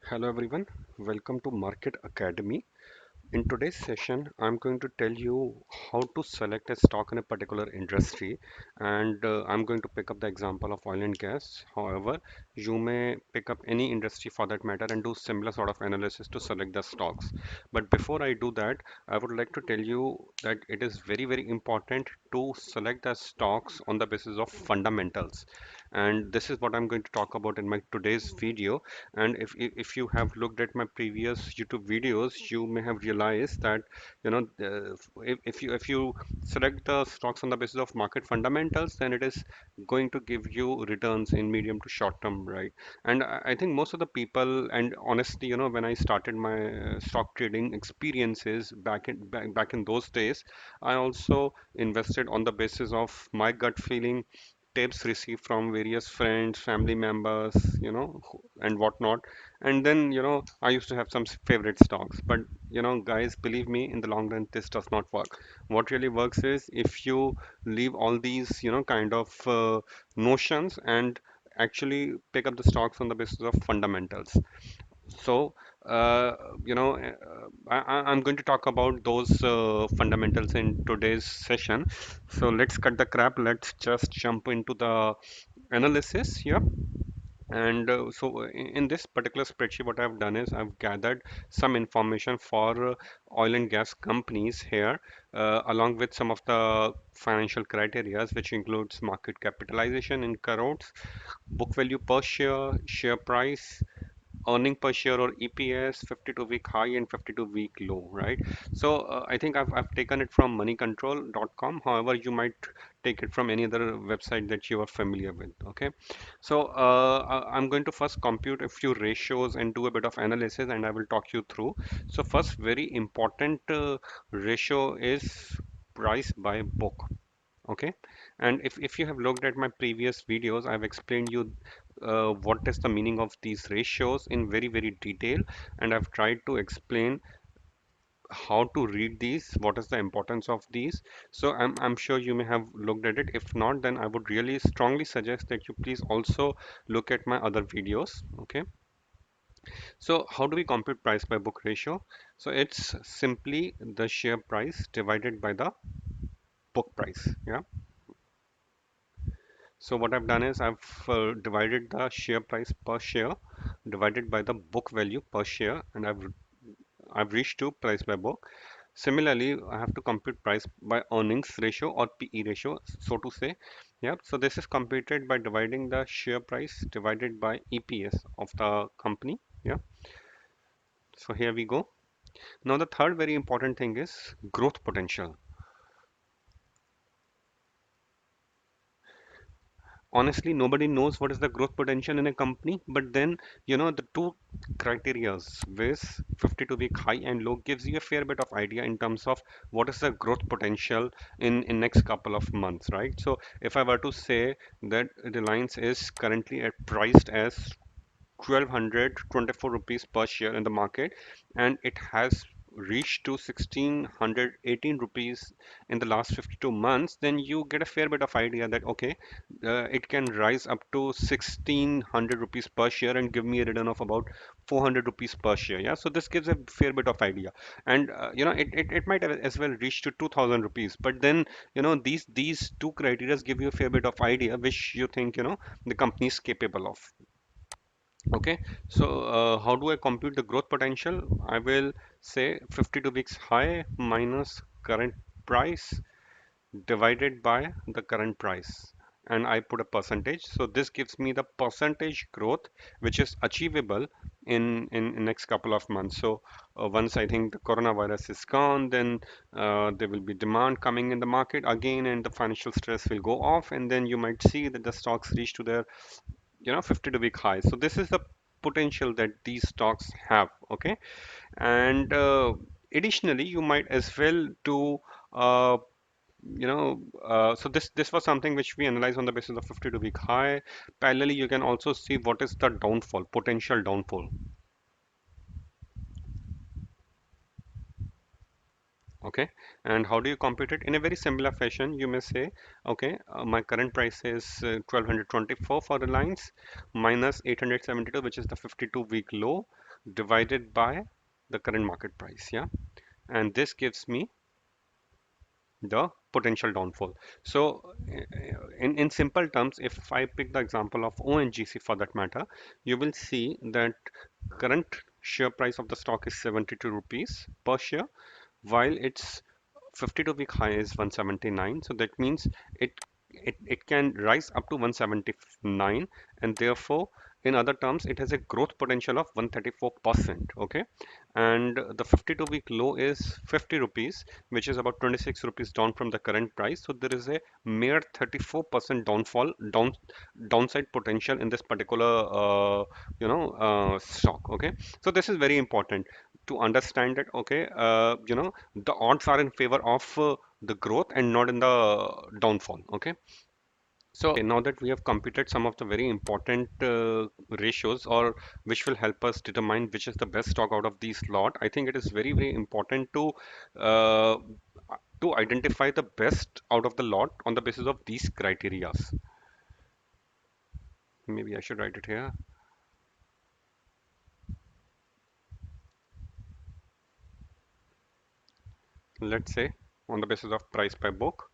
Hello everyone, welcome to Market Academy. In today's session, I'm going to tell you how to select a stock in a particular industry, and I'm going to pick up the example of oil and gas. However, you may pick up any industry for that matter and do similar sort of analysis to select the stocks. But before I do that, I would like to tell you that it is very important to select the stocks on the basis of fundamentals. And this is what I'm going to talk about in my today's video. And if you have looked at my previous YouTube videos, you may have realized that if you select the stocks on the basis of market fundamentals, then it is going to give you returns in medium to short term, right? And I think most of the people, and honestly, when I started my stock trading experiences back in those days, I also invested on the basis of my gut feeling, tips received from various friends, family members, and whatnot. And then, I used to have some favorite stocks. But, guys, believe me, in the long run, this does not work. What really works is if you leave all these, kind of notions and actually pick up the stocks on the basis of fundamentals. So, I'm going to talk about those fundamentals in today's session. So let's cut the crap. Let's just jump into the analysis here. And in this particular spreadsheet, what I've done is I've gathered some information for oil and gas companies here, along with some of the financial criteria, which includes market capitalization in crores, book value per share, share price, earning per share or EPS, 52-week high and 52-week low, right? So I think I've taken it from moneycontrol.com. However, you might take it from any other website that you are familiar with, okay? So I'm going to first compute a few ratios and do a bit of analysis, and I will talk you through. So first, very important ratio is price by book. Okay, and if you have looked at my previous videos, I've explained you what is the meaning of these ratios in very detail, and I've tried to explain how to read these, what is the importance of these. So I'm sure you may have looked at it. If not, then I would really strongly suggest that you please also look at my other videos. Okay, so how do we compute price by book ratio? So it's simply the share price divided by the book price. Yeah. So what I've done is I've divided the share price per share divided by the book value per share, and I've reached to price by book. Similarly, I have to compute price by earnings ratio or PE ratio, so to say. Yeah, so this is computed by dividing the share price divided by EPS of the company. Yeah, so here we go. Now the third very important thing is growth potential. Honestly, nobody knows what is the growth potential in a company, but then, the two criterias, with 52-week high and low, gives you a fair bit of idea in terms of what is the growth potential in next couple of months, right? So if I were to say that Reliance is currently at priced as 1224 rupees per share in the market, and it has reached to 1618 rupees in the last 52 months, then you get a fair bit of idea that okay, it can rise up to 1600 rupees per share and give me a return of about 400 rupees per share. Yeah, so this gives a fair bit of idea. And it might as well reach to 2000 rupees, but then these two criteria give you a fair bit of idea which you think the company is capable of. Okay, so how do I compute the growth potential? I will say 52 weeks high minus current price divided by the current price, and I put a percentage. So this gives me the percentage growth which is achievable in next couple of months. So once I think the coronavirus is gone, then there will be demand coming in the market again, and the financial stress will go off, and then you might see that the stocks reach to their 52-week high. So this is the potential that these stocks have. Okay, and additionally, you might as well do so this was something which we analyzed on the basis of 52-week high. Parallelly, you can also see what is the downfall, potential downfall. Okay, and how do you compute it? In a very similar fashion, you may say, okay, my current price is 1224 for Reliance minus 872, which is the 52-week low. divided by the current market price, yeah, and this gives me the potential downfall. So, in simple terms, if I pick the example of ONGC for that matter, you will see that current share price of the stock is 72 rupees per share, while its 52-week high is 179. So that means it it can rise up to 179, and therefore, in other terms, it has a growth potential of 134%. Okay, and the 52-week low is 50 rupees, which is about 26 rupees down from the current price. So there is a mere 34% downside potential in this particular stock. Okay, so this is very important to understand that. Okay, the odds are in favor of the growth and not in the downfall. Okay, so now that we have computed some of the very important ratios, or which will help us determine which is the best stock out of these lot, I think it is very, very important uh, to identify the best out of the lot on the basis of these criterias. Maybe I should write it here. Let's say on the basis of price by book.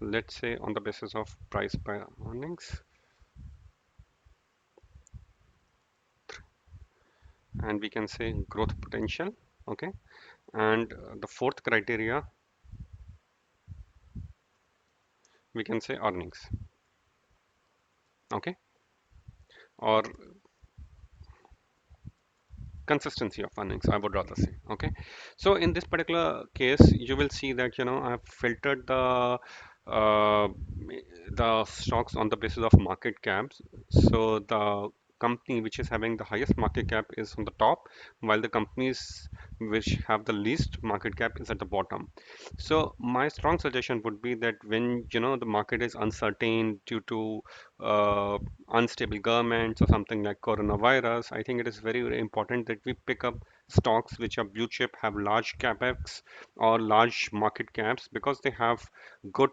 Let's say on the basis of price by earnings, and we can say growth potential. Okay, and the fourth criteria, we can say earnings. Okay, or consistency of earnings, I would rather say. Okay, so in this particular case, you will see that I've filtered uh, the stocks on the basis of market caps. So the company which is having the highest market cap is on the top, while the companies which have the least market cap is at the bottom. So my strong suggestion would be that when the market is uncertain due to uh, unstable governments or something like coronavirus, I think it is very, very important that we pick up stocks which are blue chip, have large capex or large market caps, because they have good,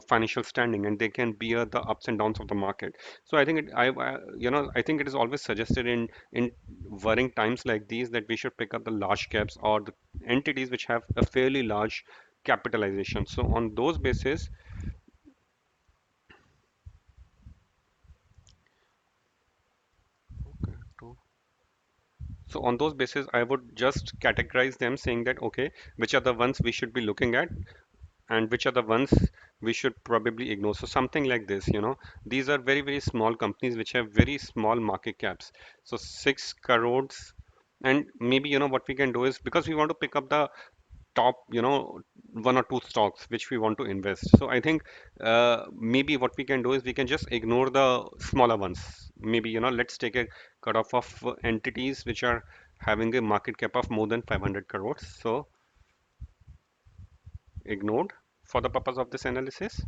financial standing, and they can bear the ups and downs of the market. So I think I think it is always suggested in worrying times like these that we should pick up the large caps or the entities which have a fairly large capitalization. So on those basis, so on those basis, I would just categorize them saying that, okay, which are the ones we should be looking at and which are the ones we should probably ignore. So something like this, these are very, very small companies which have very small market caps. So 6 crores. And maybe, what we can do is, because we want to pick up the top, one or two stocks which we want to invest. So I think maybe what we can do is we can just ignore the smaller ones. Maybe, let's take a cutoff of entities which are having a market cap of more than 500 crores. So ignored for the purpose of this analysis.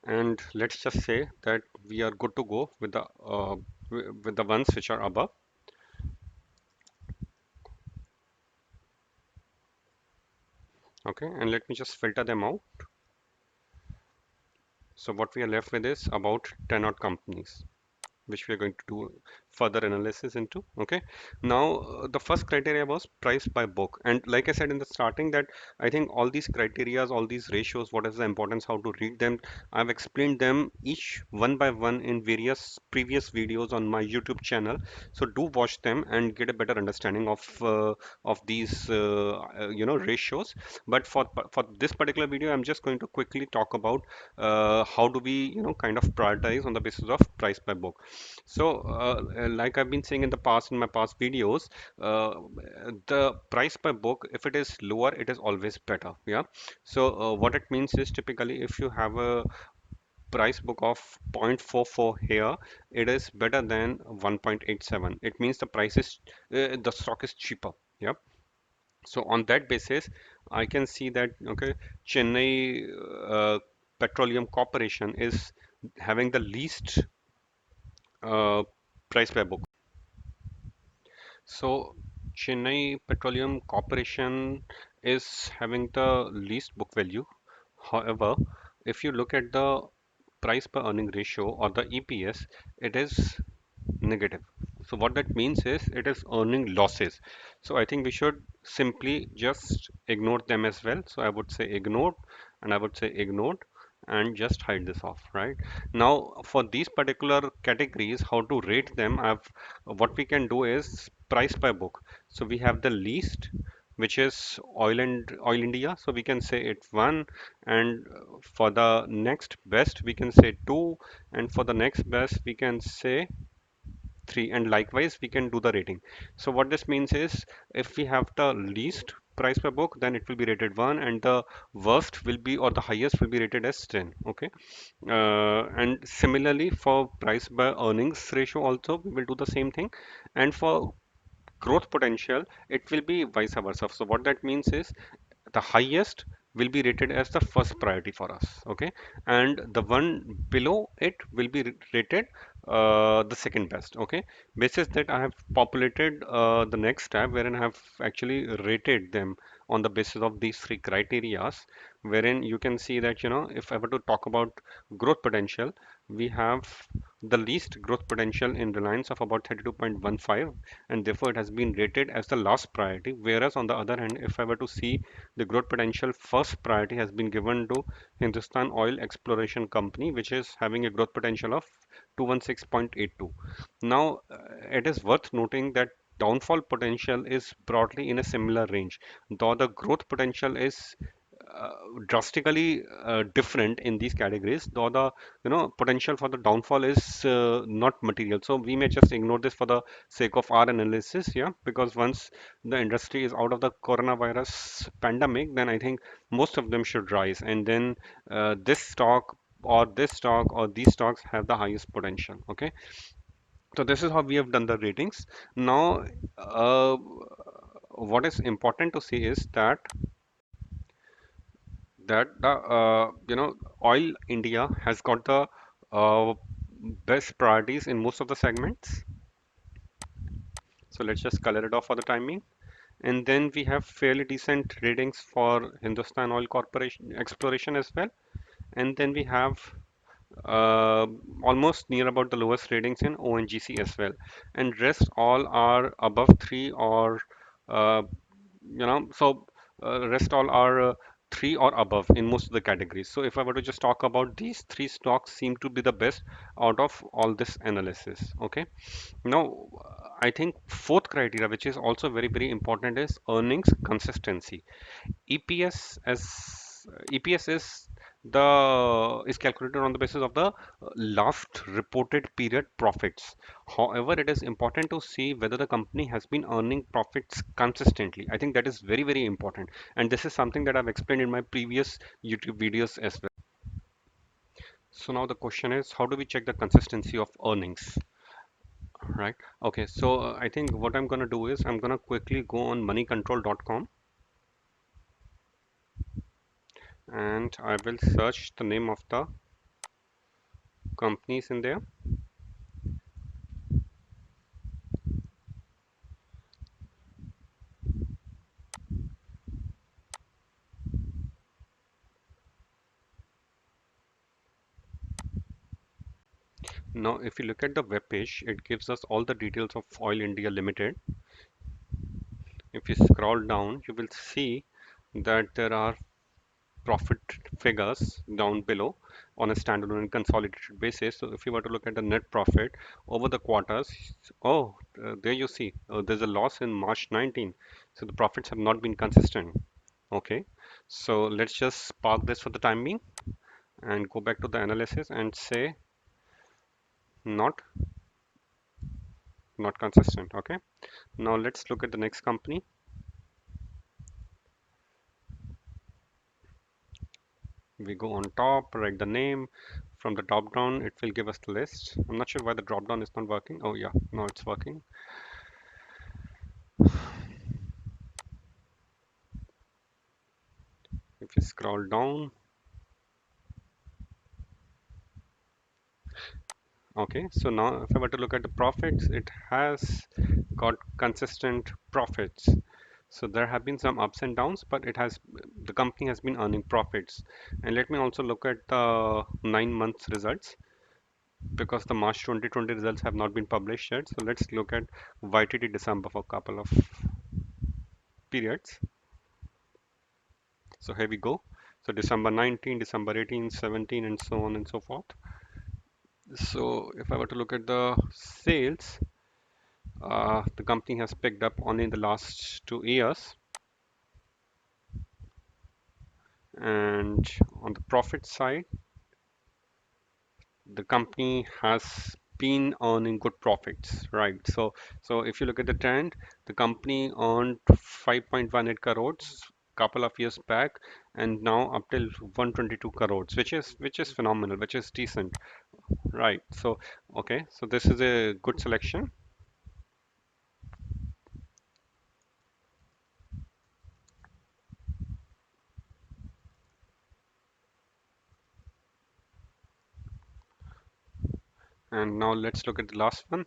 And let's just say that we are good to go with the ones which are above. Okay, and let me just filter them out. So what we are left with is about 10 odd companies which we are going to do further analysis into. Okay, now the first criteria was price by book, and like I said in the starting, that I think all these criterias, all these ratios, what is the importance, how to read them, I've explained them each one by one in various previous videos on my YouTube channel. So do watch them and get a better understanding of these ratios. But for this particular video, I'm just going to quickly talk about how do we kind of prioritize on the basis of price by book. So, like I've been saying in the past, in my past videos, the price per book, if it is lower, it is always better. Yeah. So, what it means is, typically if you have a price book of 0.44 here, it is better than 1.87. It means the stock is cheaper. Yeah. So on that basis, I can see that, okay, Chennai Petroleum Corporation is having the least uh, price per book. So Chennai Petroleum Corporation is having the least book value. However, if you look at the price per earning ratio or the EPS, it is negative. So what that means is it is earning losses. So I think we should simply just ignore them as well. So I would say ignored, and I would say ignored, and just hide this off, right? Now for these particular categories, how to rate them, I've what we can do is price by book. So we have the least, which is Oil India. So we can say it's one, and for the next best we can say two, and for the next best we can say 3, and likewise we can do the rating. So what this means is if we have the least price per book, then it will be rated 1, and the worst will be, or the highest will be rated as 10. Okay. And similarly for price by earnings ratio also we will do the same thing, and for growth potential it will be vice versa. So what that means is the highest will be rated as the first priority for us, okay, and the one below it will be rated the second best, okay. Basis that I have populated the next tab wherein I have actually rated them on the basis of these three criterias, wherein you can see that, if I were to talk about growth potential, we have the least growth potential in Reliance of about 32.15, and therefore it has been rated as the last priority. Whereas on the other hand, if I were to see the growth potential, first priority has been given to Hindustan Oil Exploration Company, which is having a growth potential of 216.82. Now, it is worth noting that downfall potential is broadly in a similar range, though the growth potential is uh, drastically different in these categories, though the potential for the downfall is not material. So we may just ignore this for the sake of our analysis, yeah, because once the industry is out of the coronavirus pandemic, then I think most of them should rise, and then this stock or this stock or these stocks have the highest potential. Okay, so this is how we have done the ratings. Now, what is important to see is that the Oil India has got the uh, best priorities in most of the segments. So let's just color it off for the time being. And then we have fairly decent ratings for Hindustan Oil Corporation Exploration as well. And then we have uh, almost near about the lowest ratings in ONGC as well. And rest all are above 3 or uh, so rest all are 3 or above in most of the categories. So if I were to just talk about these three stocks seem to be the best out of all this analysis. Okay. Now, I think fourth criteria, which is also very, very important, is earnings consistency. EPS as EPS is calculated on the basis of the last reported period profits. However, it is important to see whether the company has been earning profits consistently. I think that is very, very important, and this is something that I've explained in my previous YouTube videos as well. So now the question is, how do we check the consistency of earnings? Right. Okay. So I think what I'm going to do is I'm going to quickly go on moneycontrol.com, and I will search the name of the companies in there. Now, if you look at the web page, it gives us all the details of Oil India Limited. If you scroll down, you will see that there are profit figures down below on a standalone and consolidated basis. So if you were to look at the net profit over the quarters, oh, there you see, there's a loss in March 19. So the profits have not been consistent. Okay, so let's just park this for the time being and go back to the analysis and say not not consistent. Okay, now let's look at the next company. We go on top, write the name. From the top down, it will give us the list. I'm not sure why the drop down is not working. Oh yeah, now it's working. If you scroll down, okay, so now if I were to look at the profits, it has got consistent profits. So there have been some ups and downs, but it has the company has been earning profits. And let me also look at the 9 months results because the March 2020 results have not been published yet. So let's look at YTD December for a couple of periods. So here we go. So December 19, December 18, 17, and so on and so forth. So if I were to look at the sales, the company has picked up only in the last 2 years. And on the profit side, the company has been earning good profits, right? So if you look at the trend, the company earned 5.18 crores couple of years back, and now up till 122 crores, which is phenomenal, which is decent, right? So okay, so this is a good selection. And now let's look at the last one.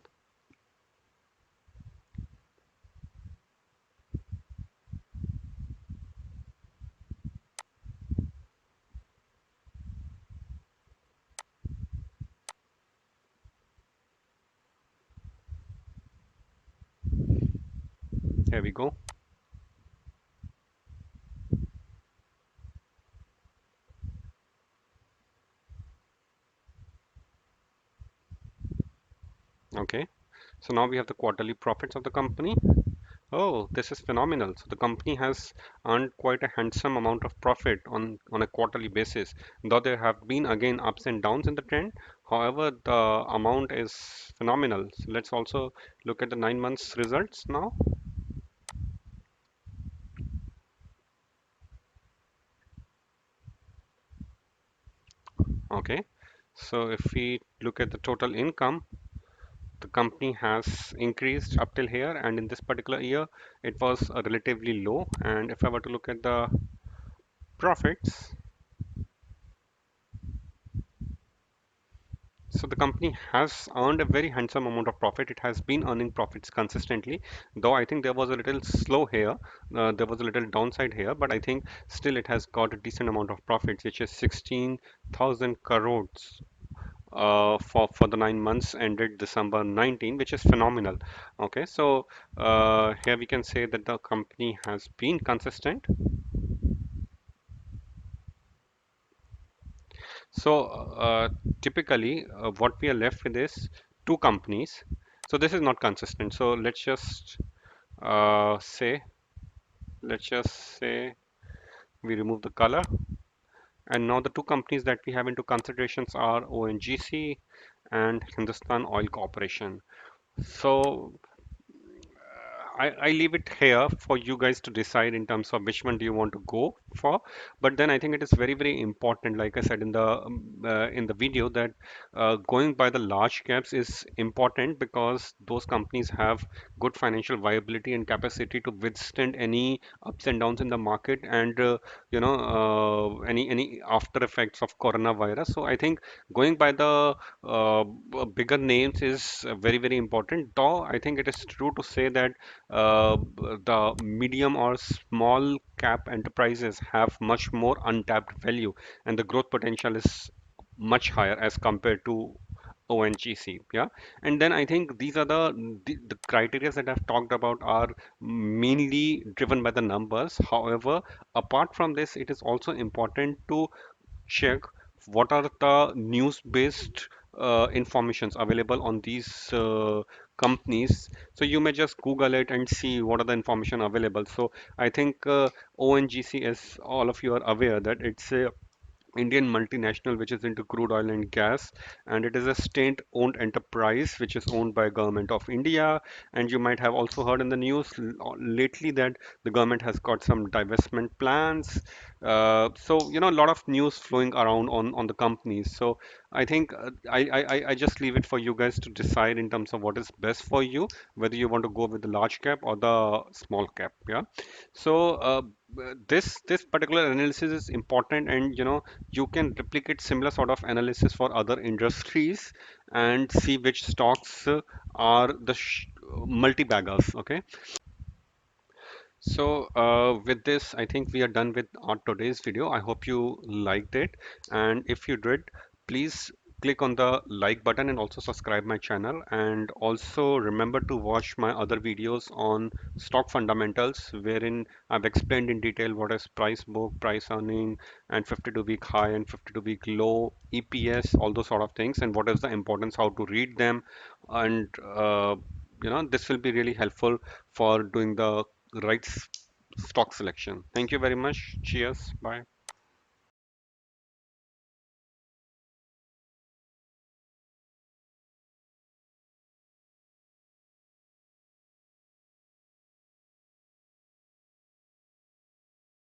Here we go. Okay, so now we have the quarterly profits of the company. Oh, this is phenomenal. So the company has earned quite a handsome amount of profit on a quarterly basis, though there have been again ups and downs in the trend. However, the amount is phenomenal. So let's also look at the 9 months results now. Okay, so if we look at the total income, the company has increased up till here, and in this particular year, it was relatively low. And if I were to look at the profits, so the company has earned a very handsome amount of profit. It has been earning profits consistently, though I think there was a little slow here. There was a little downside here, but I think still it has got a decent amount of profits, which is 16,000 crores for the 9 months ended December 19, which is phenomenal. Okay, so here we can say that the company has been consistent. So typically, what we are left with is two companies. So this is not consistent. So uh, say, let's just say we remove the color. And now the two companies that we have into considerations are ONGC and Hindustan Oil Corporation. So I leave it here for you guys to decide in terms of which one do you want to go for. But then I think it is very, very important, like I said in the video, that going by the large caps is important because those companies have good financial viability and capacity to withstand any ups and downs in the market and any after effects of coronavirus. So I think going by the bigger names is very, very important. Though I think it is true to say that the medium or small cap enterprises have much more untapped value, and the growth potential is much higher as compared to ONGC. Yeah, and then I think these are the criteria that I've talked about are mainly driven by the numbers. However, apart from this, it is also important to check what are the news-based informations available on these companies. So you may just Google it and see what are the information available. So I think ONGC, as all of you are aware, that it's a Indian multinational which is into crude oil and gas, and it is a state-owned enterprise which is owned by government of India. And you might have also heard in the news lately that the government has got some divestment plans. So a lot of news flowing around on the companies. So I think I just leave it for you guys to decide in terms of what is best for you, whether you want to go with the large cap or the small cap. Yeah. So this particular analysis is important, and you can replicate similar sort of analysis for other industries and see which stocks are the multi-baggers. Okay. So, with this, I think we are done with our today's video. I hope you liked it. And if you did, please click on the like button and also subscribe my channel. And also remember to watch my other videos on stock fundamentals, wherein I've explained in detail what is price book, price earning, and 52-week high and 52-week low, EPS, all those sort of things, and what is the importance, how to read them. And this will be really helpful for doing the right stock selection. Thank you very much. Cheers. Bye.